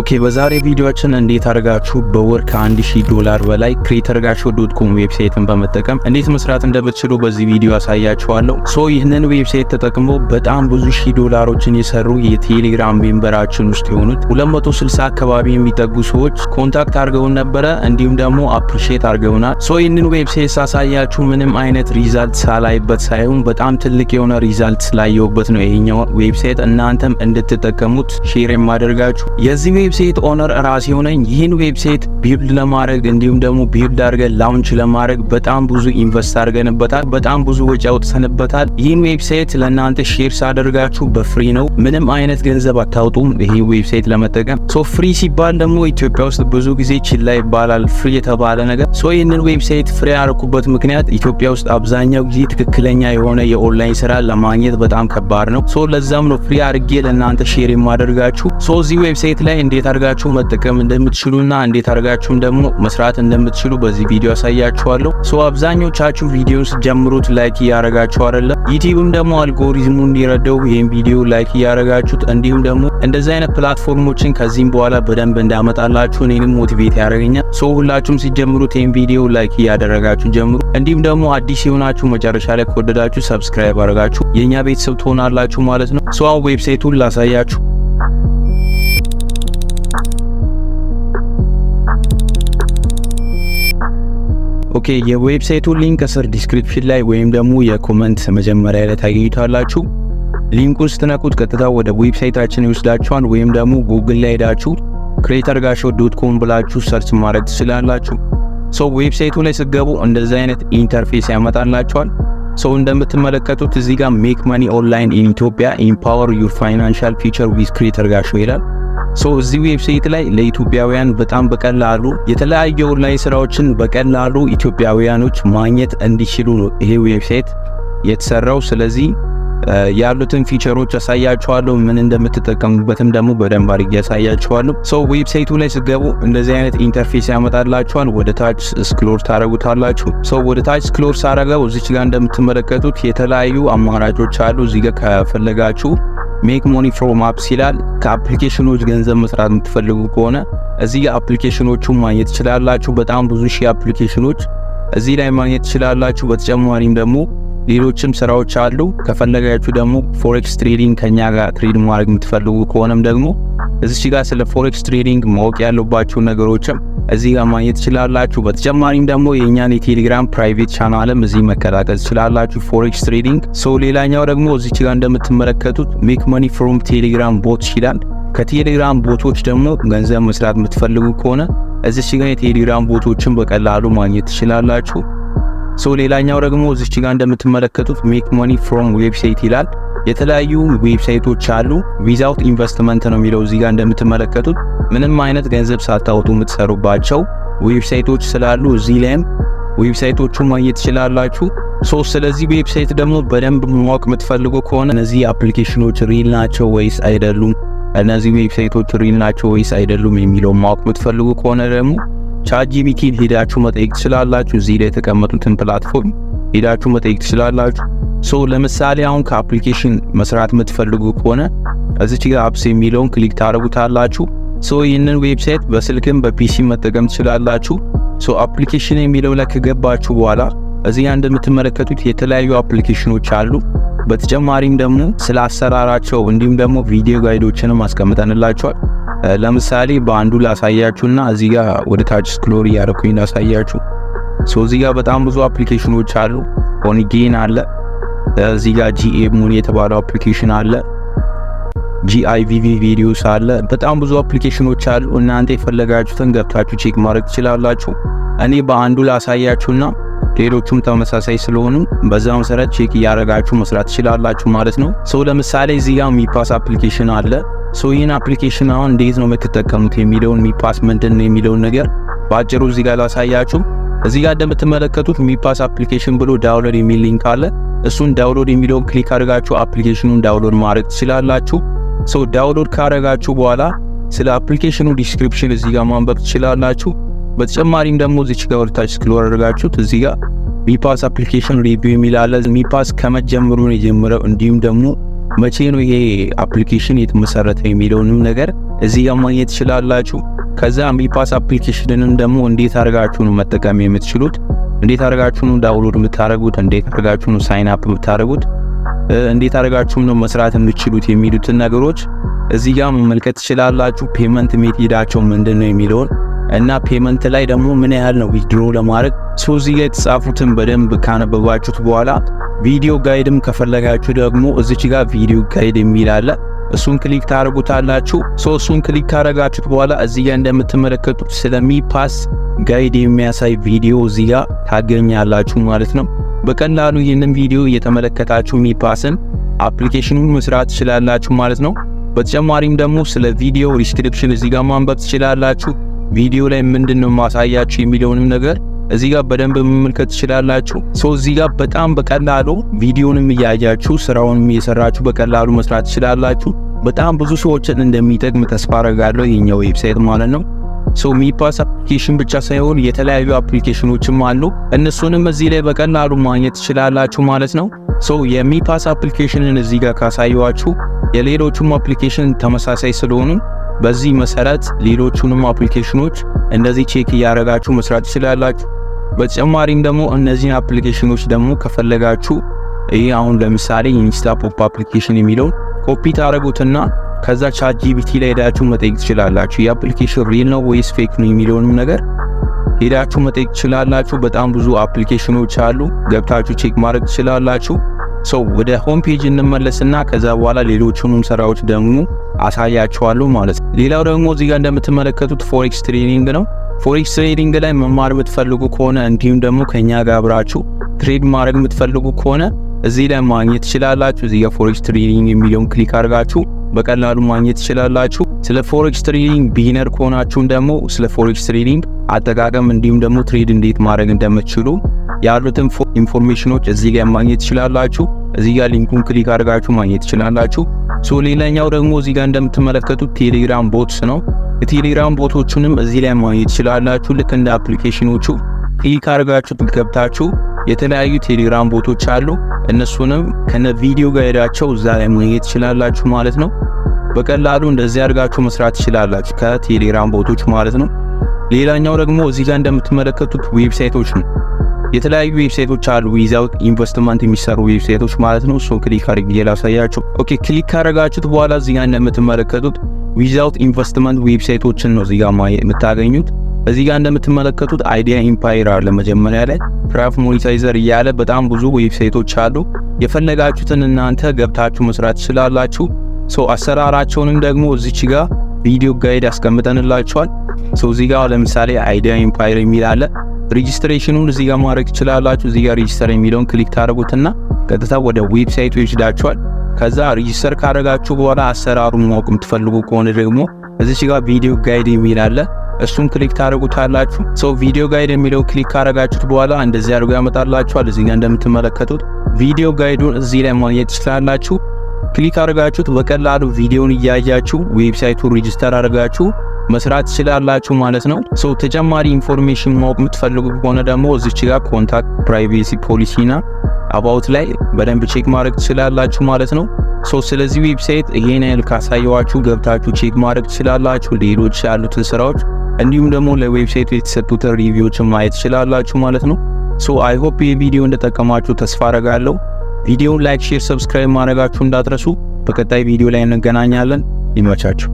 ኦኬ በዛሬ ቪዲዮአችን እንዴት አድርጋችሁ በወር $1000 በላይ creatorgashow.com ዌብሳይትን በመጠቀም እንዴት መስራት እንደምትችሉ በዚህ ቪዲዮ አሳያችኋለሁ። ይህንን ዌብሳይት ተጠቅሞ በጣም ብዙ $1000ን የሰሩ የቴሌግራም ሜምበራችን ውስጥ የሆኑት 260 አካባቢ የሚጠጉ ሰዎች ኮንታክት አድርገውን ነበረ፣ እንዲሁም ደግሞ አፕሪሺየት አድርገውናል። ይህንን ዌብሳይት ሳሳያችሁ ምንም አይነት ሪዛልት ሳላይበት ሳይሆን በጣም ትልቅ የሆነ ሪዛልት ስላየሁበት ነው ይሄኛው ዌብሳይት እናንተም እንድትጠቀሙት ሼር የማደርጋችሁ። የዚህ ዌብሳይት ኦነር ራሴ ሆነኝ። ይህን ዌብሳይት ቢልድ ለማድረግ እንዲሁም ደግሞ ቢልድ አድርገን ላውንች ለማድረግ በጣም ብዙ ኢንቨስት አድርገንበታል፣ በጣም ብዙ ወጪ አውጥተንበታል። ይህን ዌብሳይት ለእናንተ ሼር ሳደርጋችሁ በፍሪ ነው፣ ምንም አይነት ገንዘብ አታውጡም ይሄ ዌብሳይት ለመጠቀም። ፍሪ ሲባል ደግሞ ኢትዮጵያ ውስጥ ብዙ ጊዜ ችላ ይባላል ፍሪ የተባለ ነገር። ይህንን ዌብሳይት ፍሪ ያደረኩበት ምክንያት ኢትዮጵያ ውስጥ አብዛኛው ጊዜ ትክክለኛ የሆነ የኦንላይን ስራ ለማግኘት በጣም ከባድ ነው። ለዛም ነው ፍሪ አድርጌ ለእናንተ ሼር የማደርጋችሁ። እዚህ ዌብሳይት ላይ እንዴት አድርጋችሁ መጠቀም እንደምትችሉና እንዴት አድርጋችሁም ደግሞ መስራት እንደምትችሉ በዚህ ቪዲዮ አሳያችኋለሁ። አብዛኞቻችሁ ቪዲዮን ስትጀምሩት ላይክ እያደረጋችሁ አይደለም። ዩቲዩብም ደግሞ አልጎሪዝሙ እንዲረዳው ይሄን ቪዲዮ ላይክ እያደረጋችሁት እንዲሁም ደግሞ እንደዚህ አይነት ፕላትፎርሞችን ከዚህም በኋላ በደንብ እንዳመጣላችሁ እኔንም ሞቲቬት ያደርገኛል። ሁላችሁም ሲጀምሩት ይሄን ቪዲዮ ላይክ እያደረጋችሁ ጀምሩ። እንዲሁም ደግሞ አዲስ የሆናችሁ መጨረሻ ላይ ከወደዳችሁ ሰብስክራይብ አድርጋችሁ የኛ ቤተሰብ ትሆናላችሁ ማለት ነው። አሁን ዌብሳይቱን ላሳያችሁ። ኦኬ የዌብሳይቱ ሊንክ ከስር ዲስክሪፕሽን ላይ ወይም ደግሞ የኮሜንት መጀመሪያ ላይ ታገኙታላችሁ። ሊንኩን ስትነኩት ቀጥታ ወደ ዌብሳይታችን ይወስዳችኋል። ወይም ደግሞ ጉግል ላይ ሄዳችሁ creatorgashow.com ብላችሁ ሰርች ማድረግ ትችላላችሁ። ዌብሳይቱ ላይ ስትገቡ እንደዚህ አይነት ኢንተርፌስ ያመጣላችኋል። እንደምትመለከቱት እዚህ ጋር ሜክ መኒ ኦንላይን ኢን ኢትዮጵያ ኢምፓወር ዩር ፋይናንሻል ፊውቸር ዊዝ creatorgashow ይላል። እዚህ ዌብሳይት ላይ ለኢትዮጵያውያን በጣም በቀላሉ የተለያዩ ኦንላይን ስራዎችን በቀላሉ ኢትዮጵያውያኖች ማግኘት እንዲችሉ ነው ይሄ ዌብሳይት የተሰራው። ስለዚህ ያሉትን ፊቸሮች አሳያችኋለሁ፣ ምን እንደምትጠቀሙበትም ደግሞ በደንብ አድርጌ አሳያችኋለሁ። ዌብሳይቱ ላይ ስገቡ እንደዚህ አይነት ኢንተርፌስ ያመጣላችኋል። ወደ ታች ስክሮል ታረጉታላችሁ። ወደ ታች ስክሮል ሳረጋው እዚች ጋር እንደምትመለከቱት የተለያዩ አማራጮች አሉ። እዚህ ጋር ከፈለጋችሁ ሜክ ሞኒ ፍሮም አፕስ ይላል። ከአፕሊኬሽኖች ገንዘብ መስራት የምትፈልጉ ከሆነ እዚህ ጋር አፕሊኬሽኖቹን ማግኘት ትችላላችሁ። በጣም ብዙ ሺህ አፕሊኬሽኖች እዚህ ላይ ማግኘት ትችላላችሁ። በተጨማሪም ደግሞ ሌሎችም ስራዎች አሉ። ከፈለጋችሁ ደግሞ ፎሬክስ ትሬዲንግ ከኛ ጋር ትሬድ ማድረግ የምትፈልጉ ከሆነም ደግሞ እዚህ ጋር ስለ ፎሬክስ ትሬዲንግ ማወቅ ያለባችሁ ነገሮችም እዚህ ጋር ማግኘት ትችላላችሁ። በተጨማሪም ደግሞ የኛን የቴሌግራም ፕራይቬት ቻናልም እዚህ መቀላቀል ትችላላችሁ ፎሬክስ ትሬዲንግ። ሌላኛው ደግሞ እዚህ ጋር እንደምትመለከቱት ሜክ መኒ ፍሮም ቴሌግራም ቦት ይላል። ከቴሌግራም ቦቶች ደግሞ ገንዘብ መስራት የምትፈልጉ ከሆነ እዚህ ጋር የቴሌግራም ቦቶችን በቀላሉ ማግኘት ትችላላችሁ። ሌላኛው ደግሞ እዚህ ጋር እንደምትመለከቱት ሜክ መኒ ፍሮም ዌብሳይት ይላል። የተለያዩ ዌብሳይቶች አሉ። ዊዛውት ኢንቨስትመንት ነው የሚለው እዚህ ጋር እንደምትመለከቱት ምንም አይነት ገንዘብ ሳታወጡ የምትሰሩባቸው ዌብሳይቶች ስላሉ እዚህ ላይም ዌብሳይቶቹን ማግኘት ትችላላችሁ። ስለዚህ ዌብሳይት ደግሞ በደንብ ማወቅ የምትፈልጉ ከሆነ እነዚህ አፕሊኬሽኖች ሪል ናቸው ወይስ አይደሉም፣ እነዚህ ዌብሳይቶች ሪል ናቸው ወይስ አይደሉም የሚለው ማወቅ የምትፈልጉ ከሆነ ደግሞ ቻትጂፒቲ ሄዳችሁ መጠየቅ ትችላላችሁ። እዚህ ላይ የተቀመጡትን ፕላትፎርም ሄዳችሁ መጠየቅ ትችላላችሁ። ለምሳሌ አሁን ከአፕሊኬሽን መስራት የምትፈልጉ ከሆነ እዚች ጋር አፕስ የሚለውን ክሊክ ታደርጉታላችሁ። ይህንን ዌብሳይት በስልክም በፒሲ መጠቀም ትችላላችሁ። አፕሊኬሽን የሚለው ላይ ከገባችሁ በኋላ እዚህ ጋር እንደምትመለከቱት የተለያዩ አፕሊኬሽኖች አሉ። በተጨማሪም ደግሞ ስለ አሰራራቸው እንዲሁም ደግሞ ቪዲዮ ጋይዶችንም አስቀምጠንላችኋል። ለምሳሌ በአንዱ ላሳያችሁና እዚህ ጋር ወደ ታች ስክሮል እያደረኩኝ ላሳያችሁ። እዚህ ጋር በጣም ብዙ አፕሊኬሽኖች አሉ። ኦንጌን አለ፣ እዚህ ጋር ጂኤ ሙኒ የተባለው አፕሊኬሽን አለ፣ ጂአይቪቪ ቪዲዮስ አለ። በጣም ብዙ አፕሊኬሽኖች አሉ። እናንተ የፈለጋችሁትን ገብታችሁ ቼክ ማድረግ ትችላላችሁ። እኔ በአንዱ ላሳያችሁና ሌሎቹም ተመሳሳይ ስለሆኑ በዛው መሰረት ቼክ እያደረጋችሁ መስራት ትችላላችሁ ማለት ነው። ለምሳሌ እዚህ ጋር ሚፓስ አፕሊኬሽን አለ። ይህን አፕሊኬሽን አሁን እንዴት ነው የምትጠቀሙት የሚለውን ሚፓስ ምንድን ነው የሚለውን ነገር በአጭሩ እዚህ ጋር ላሳያችሁ። እዚህ ጋር እንደምትመለከቱት ሚፓስ አፕሊኬሽን ብሎ ዳውንሎድ የሚል ሊንክ አለ። እሱን ዳውንሎድ የሚለውን ክሊክ አድርጋችሁ አፕሊኬሽኑን ዳውንሎድ ማድረግ ትችላላችሁ። ዳውንሎድ ካደረጋችሁ በኋላ ስለ አፕሊኬሽኑ ዲስክሪፕሽን እዚህ ጋር ማንበብ ትችላላችሁ። በተጨማሪም ደግሞ እዚህ ጋር ወርታች ስክሮል አድርጋችሁት እዚህ ጋር ሚፓስ አፕሊኬሽን ሪቪው የሚል አለ። ሚፓስ ከመጀመሩ ነው የጀመረው እንዲሁም ደግሞ መቼ ነው ይሄ አፕሊኬሽን የተመሰረተ የሚለውንም ነገር እዚህ ጋር ማግኘት ትችላላችሁ። ከዛ ሚፓስ አፕሊኬሽንንም ደግሞ እንዴት አድርጋችሁ ነው መጠቀም የምትችሉት፣ እንዴት አድርጋችሁ ነው ዳውንሎድ የምታደርጉት፣ እንዴት አድርጋችሁ ነው ሳይን አፕ የምታደርጉት፣ እንዴት አድርጋችሁ ነው መስራት የምትችሉት የሚሉትን ነገሮች እዚህ ጋር መመልከት ትችላላችሁ። ፔመንት ሜትዳቸው ምንድነው የሚለውን እና ፔመንት ላይ ደግሞ ምን ያህል ነው ዊዝድሮ ለማድረግ እዚህ ጋር የተጻፉትን በደንብ ካነበባችሁት በኋላ ቪዲዮ ጋይድም ከፈለጋችሁ ደግሞ እዚች ጋር ቪዲዮ ጋይድ የሚል አለ። እሱን ክሊክ ታደርጉታላችሁ። እሱን ክሊክ ካደረጋችሁት በኋላ እዚህ ጋር እንደምትመለከቱት ስለሚፓስ ጋይድ የሚያሳይ ቪዲዮ እዚህ ጋር ታገኛላችሁ ማለት ነው። በቀላሉ ይህንን ቪዲዮ እየተመለከታችሁ ሚፓስን አፕሊኬሽኑን መስራት ትችላላችሁ ማለት ነው። በተጨማሪም ደግሞ ስለ ቪዲዮ ሪስትሪክሽን እዚህ ጋር ማንበብ ትችላላችሁ። ቪዲዮ ላይ ምንድነው ማሳያችሁ የሚለውንም ነገር እዚህ ጋር በደንብ መመልከት ትችላላችሁ። እዚህ ጋር በጣም በቀላሉ ቪዲዮንም እያያችሁ ስራውንም እየሰራችሁ በቀላሉ መስራት ትችላላችሁ። በጣም ብዙ ሰዎችን እንደሚጠቅም ተስፋ አደርጋለሁ የኛው ዌብሳይት ማለት ነው። ሚፓስ አፕሊኬሽን ብቻ ሳይሆን የተለያዩ አፕሊኬሽኖችም አሉ። እነሱንም እዚህ ላይ በቀላሉ ማግኘት ትችላላችሁ ማለት ነው። የሚፓስ አፕሊኬሽንን እዚህ ጋር ካሳየዋችሁ የሌሎቹም አፕሊኬሽን ተመሳሳይ ስለሆኑ በዚህ መሰረት ሌሎቹንም አፕሊኬሽኖች እንደዚህ ቼክ እያደረጋችሁ መስራት ትችላላችሁ። በተጨማሪም ደግሞ እነዚህን አፕሊኬሽኖች ደግሞ ከፈለጋችሁ ይሄ አሁን ለምሳሌ ኢንስታ ፖፕ አፕሊኬሽን የሚለውን ኮፒ ታደርጉትና ከዛ ቻት ጂፒቲ ላይ ሄዳችሁ መጠየቅ ትችላላችሁ። የአፕሊኬሽን ሪል ነው ወይስ ፌክ ነው የሚለውንም ነገር ሄዳችሁ መጠየቅ ትችላላችሁ። በጣም ብዙ አፕሊኬሽኖች አሉ፣ ገብታችሁ ቼክ ማድረግ ትችላላችሁ። ወደ ሆም ፔጅ እንመለስና ከዛ በኋላ ሌሎቹንም ስራዎች ደግሞ አሳያችኋለሁ ማለት ነው። ሌላው ደግሞ እዚህ ጋር እንደምትመለከቱት ፎሬክስ ትሬዲንግ ነው። ፎሬክስ ትሬዲንግ ላይ መማር የምትፈልጉ ከሆነ እንዲሁም ደግሞ ከኛ ጋር አብራችሁ ትሬድ ማድረግ የምትፈልጉ ከሆነ እዚህ ላይ ማግኘት ትችላላችሁ። እዚህ ጋር ፎሬክስ ትሬዲንግ የሚለውን ክሊክ አድርጋችሁ በቀላሉ ማግኘት ትችላላችሁ። ስለ ፎሬክስ ትሬዲንግ ቢጊነር ከሆናችሁ ደግሞ ስለ ፎሬክስ ትሬዲንግ አጠቃቀም እንዲሁም ደግሞ ትሬድ እንዴት ማድረግ እንደምትችሉ ያሉትን ኢንፎርሜሽኖች እዚህ ጋር ማግኘት ትችላላችሁ። እዚህ ጋር ሊንኩን ክሊክ አድርጋችሁ ማግኘት ትችላላችሁ። ሌላኛው ደግሞ እዚህ ጋር እንደምትመለከቱት ቴሌግራም ቦትስ ነው። የቴሌግራም ቦቶቹንም እዚህ ላይ ማግኘት ትችላላችሁ። ልክ እንደ አፕሊኬሽኖቹ ክሊክ አድርጋችሁ ገብታችሁ የተለያዩ ቴሌግራም ቦቶች አሉ። እነሱንም ከነ ቪዲዮ ጋይዳቸው እዛ ላይ ማግኘት ትችላላችሁ ማለት ነው። በቀላሉ እንደዚህ አድርጋችሁ መስራት ትችላላችሁ ከቴሌግራም ቦቶች ማለት ነው። ሌላኛው ደግሞ እዚህ ጋር እንደምትመለከቱት ዌብሳይቶች ነው። የተለያዩ ዌብሳይቶች አሉ ዊዛውት ኢንቨስትመንት የሚሰሩ ዌብሳይቶች ማለት ነው። ክሊክ አድርጌ ላሳያችሁ። ክሊክ ካደረጋችሁት በኋላ እዚህ ጋር እንደምትመለከቱት ዊዛውት ኢንቨስትመንት ዌብሳይቶችን ነው እዚህ ጋር የምታገኙት። እዚህ ጋር እንደምትመለከቱት አይዲያ ኢምፓየር አለ መጀመሪያ ላይ፣ ክራፍት ሞኔታይዘር እያለ በጣም ብዙ ዌብሳይቶች አሉ። የፈለጋችሁትን እናንተ ገብታችሁ መስራት ትችላላችሁ። አሰራራቸውንም ደግሞ እዚች ጋር ቪዲዮ ጋይድ አስቀምጠንላችኋል። እዚህ ጋር ለምሳሌ አይዲያ ኢምፓየር የሚል አለ። ሬጂስትሬሽኑን እዚህ ጋር ማድረግ ትችላላችሁ። እዚህ ጋር ሬጂስተር የሚለውን ክሊክ ታደርጉትና ቀጥታ ወደ ዌብሳይቱ ይወስዳችኋል። ከዛ ሬጂስተር ካደረጋችሁ በኋላ አሰራሩን ማወቅ የምትፈልጉ ከሆነ ደግሞ እዚች ጋር ቪዲዮ ጋይድ የሚል አለ። እሱን ክሊክ ታደርጉታላችሁ። ቪዲዮ ጋይድ የሚለው ክሊክ ካደረጋችሁት በኋላ እንደዚህ አድርጎ ያመጣላችኋል። እዚህ ጋር እንደምትመለከቱት ቪዲዮ ጋይዱን እዚህ ላይ ማግኘት ትችላላችሁ። ክሊክ አድርጋችሁት በቀላሉ ቪዲዮን እያያችሁ ዌብሳይቱን ሬጂስተር አድርጋችሁ መስራት ትችላላችሁ ማለት ነው። ተጨማሪ ኢንፎርሜሽን ማወቅ የምትፈልጉ ከሆነ ደግሞ እዚች ጋር ኮንታክት ፕራይቬሲ ፖሊሲና አባውት ላይ በደንብ ቼክ ማድረግ ትችላላችሁ ማለት ነው። ስለዚህ ዌብሳይት ይሄን ያህል ካሳየዋችሁ ገብታችሁ ቼክ ማድረግ ትችላላችሁ። ሌሎች ያሉትን ስራዎች እንዲሁም ደግሞ ለዌብሳይቱ የተሰጡትን ሪቪዎችን ማየት ትችላላችሁ ማለት ነው። አይ ሆፕ ይህ ቪዲዮ እንደተጠቀማችሁ ተስፋ አደርጋለሁ። ቪዲዮውን ላይክ፣ ሼር፣ ሰብስክራይብ ማድረጋችሁ እንዳትረሱ። በቀጣይ ቪዲዮ ላይ እንገናኛለን። ይመቻችሁ።